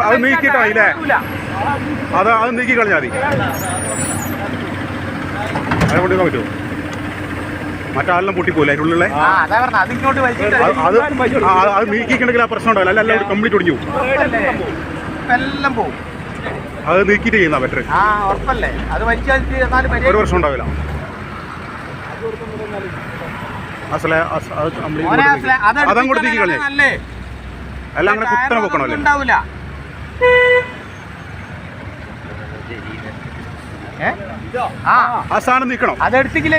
അത് നീക്കിയിട്ടായില്ലേ? അത് നീക്കി കളഞ്ഞാൽ മതി. അത് കൊണ്ടുപോകാൻ പറ്റുമോ? മറ്റാളെല്ലാം പൊട്ടിപ്പോലെ അതിനുള്ളിലെ അത് നീക്കിക്കണമെങ്കിൽ ആ പ്രശ്നം ഉണ്ടാവില്ല. അല്ല കംപ്ലീറ്റ് ഒടിഞ്ഞു പോകും. അത് നീക്കിയിട്ട് ചെയ്യുന്ന ബെറ്റർ. ഒരു പ്രശ്നം ഉണ്ടാവില്ല. അതങ്ങോട്ട് നീക്കി കളഞ്ഞേ. എല്ലാം അങ്ങനെ കുത്തനെ പൊക്കണമല്ലേ? ആ സാധനം നീക്കണം. അതെടുത്തില്ല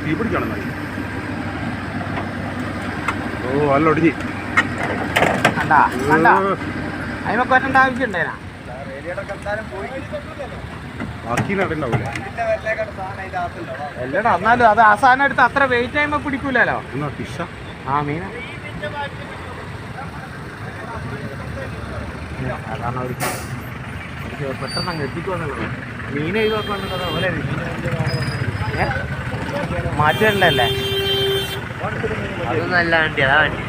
തീ പിടിക്കണം. ഓ അല്ല ഒടിഞ്ഞി. അതിമൊക്കെ ആവശ്യമുണ്ടേനാ ബാക്കി നടണ്ടാവൂല. അല്ലടാ എന്നാലും അത് ആ സാധനം എടുത്ത് അത്ര വെയിറ്റ് ആകുമ്പോ പിടിക്കൂലോ. ആ മീന അതാണ് അവർക്ക് പെട്ടെന്ന് അങ്ങ് എത്തിക്കുവന്നുള്ളത്. മീൻ ഒഴിവാക്കുന്നുള്ളത് അതുപോലെ മാറ്റാനുള്ളതല്ലേ? അത് നല്ല വണ്ടി. അതാ വണ്ടി.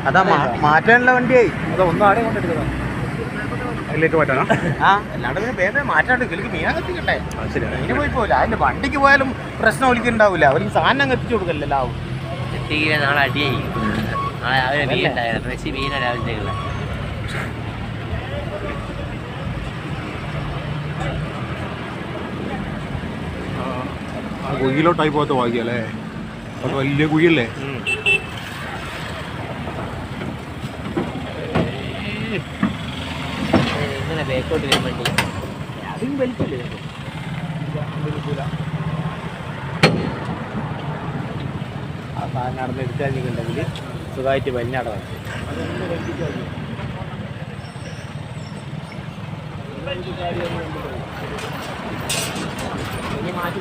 അതാ മാറ്റാനുള്ള വണ്ടിയായി. ഒന്നും ആടെ കൊണ്ടെടുക്കുക. അതിലേക്ക് മാറ്റാനാ? ആ അല്ലാണ്ട് പിന്നെ വേഗം മാറ്റാണ്ട് എനിക്ക് മീനെ കത്തിക്കണ്ടേ? മീന് പോയി പോകില്ല. അതിന്റെ വണ്ടിക്ക് പോയാലും പ്രശ്നം ഒലിക്കുണ്ടാവില്ല. അവർക്ക് സാധനം കത്തിച്ചു കൊടുക്കല്ലോ. നാളെ അടിയായി. നാളെ രാവിലെ മീൻ ഉണ്ടായിരുന്നു. ഫ്രഷ് മീനാണ് രാവിലത്തേക്കുള്ള. ആ കുഴിയിലോട്ടായി പോകാത്ത ഭാഗ്യല്ലേ? അത് വലിയ കുഴിയല്ലേ? ഇങ്ങനെ ബേക്കോട്ട് വരും വണ്ടി. അതും വലിക്കില്ലേ? ആ സാധനം നടന്നെടുത്താൽ സുഖമായിട്ട് വലിഞ്ഞാട ഇനി മാറ്റി